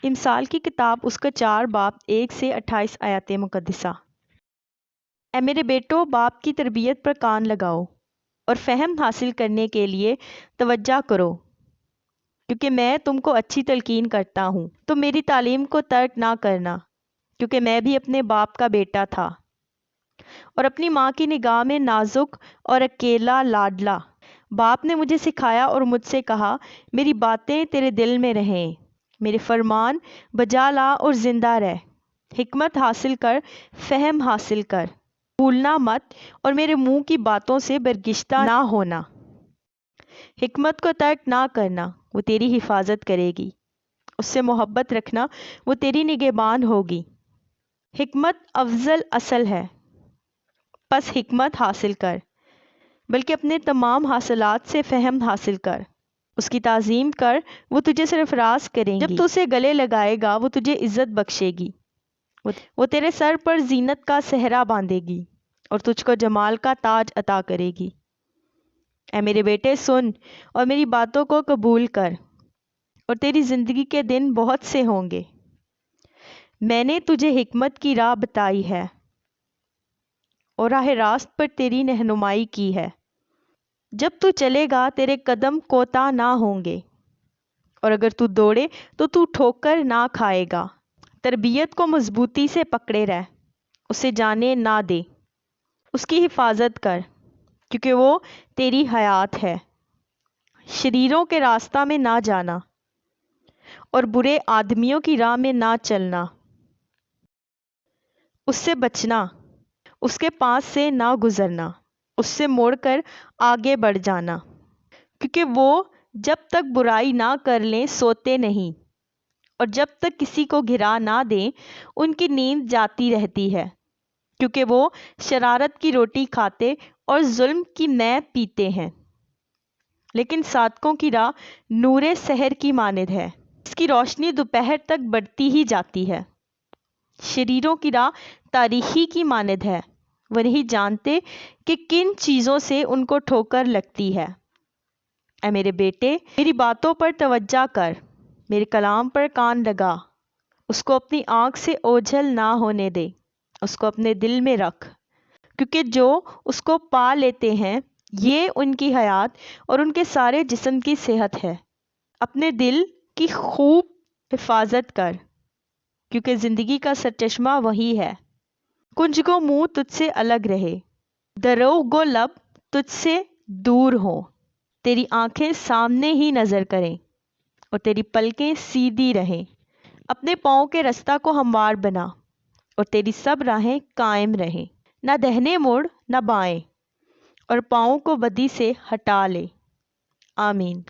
امثال کی کتاب اس کا 4 باب 1 سے 28 آیات مقدسہ۔ اے میرے بیٹو، باپ کی تربیت پر کان لگاؤ اور فہم حاصل کرنے کے لیے توجہ کرو، کیونکہ میں تم کو اچھی تلقین کرتا ہوں۔ تم میری تعلیم کو ترک نہ کرنا، کیونکہ میں بھی اپنے باپ کا بیٹا تھا اور اپنی ماں کی نگاہ میں نازک اور اکیلا لاڈلا۔ باپ نے مجھے سکھایا اور مجھ سے کہا، میری باتیں تیرے دل میں رہیں، میرے فرمان بجا لا اور زندہ رہ۔ حکمت حاصل کر، فہم حاصل کر، بھولنا مت اور میرے منہ کی باتوں سے برگشتہ نہ ہونا۔ حکمت کو ترک نہ کرنا، وہ تیری حفاظت کرے گی۔ اس سے محبت رکھنا، وہ تیری نگہبان ہوگی۔ حکمت افضل اصل ہے، پس حکمت حاصل کر، بلکہ اپنے تمام حاصلات سے فہم حاصل کر۔ اس کی تعظیم کر، وہ تجھے سرفراز کریں گی۔ جب تو اسے گلے لگائے گا، وہ تجھے عزت بخشے گی۔ وہ تیرے سر پر زینت کا صحرا باندھے گی اور تجھ کو جمال کا تاج عطا کرے گی۔ اے میرے بیٹے، سن اور میری باتوں کو قبول کر، اور تیری زندگی کے دن بہت سے ہوں گے۔ میں نے تجھے حکمت کی راہ بتائی ہے اور راہ راست پر تیری رہنمائی کی ہے۔ جب تو چلے گا، تیرے قدم کوتاہ نہ ہوں گے، اور اگر تو دوڑے تو تو ٹھوکر نہ کھائے گا۔ تربیت کو مضبوطی سے پکڑے رہ، اسے جانے نہ دے، اس کی حفاظت کر، کیونکہ وہ تیری حیات ہے۔ شریروں کے راستہ میں نہ جانا اور برے آدمیوں کی راہ میں نہ چلنا۔ اس سے بچنا، اس کے پاس سے نہ گزرنا، اس سے مڑ کر آگے بڑھ جانا، کیونکہ وہ جب تک برائی نہ کر لیں سوتے نہیں، اور جب تک کسی کو گرا نہ دیں ان کی نیند جاتی رہتی ہے، کیونکہ وہ شرارت کی روٹی کھاتے اور ظلم کی مے پیتے ہیں۔ لیکن صادقوں کی راہ نور سحر کی مانند ہے، اس کی روشنی دوپہر تک بڑھتی ہی جاتی ہے۔ شریروں کی راہ تاریکی کی مانند ہے، وہ نہیں جانتے کہ کن چیزوں سے ان کو ٹھوکر لگتی ہے۔ اے میرے بیٹے، میری باتوں پر توجہ کر، میرے کلام پر کان لگا، اس کو اپنی آنکھ سے اوجھل نہ ہونے دے، اس کو اپنے دل میں رکھ، کیونکہ جو اس کو پا لیتے ہیں یہ ان کی حیات اور ان کے سارے جسم کی صحت ہے۔ اپنے دل کی خوب حفاظت کر، کیونکہ زندگی کا سرچشمہ وہی ہے۔ کنج گو منہ تجھ سے الگ رہے، دروغ گو لب تجھ سے دور ہوں۔ تیری آنکھیں سامنے ہی نظر کریں اور تیری پلکیں سیدھی رہیں۔ اپنے پاؤں کے رستہ کو ہموار بنا اور تیری سب راہیں قائم رہیں۔ نہ دہنے مڑ نہ بائیں، اور پاؤں کو بدی سے ہٹا لے۔ آمین۔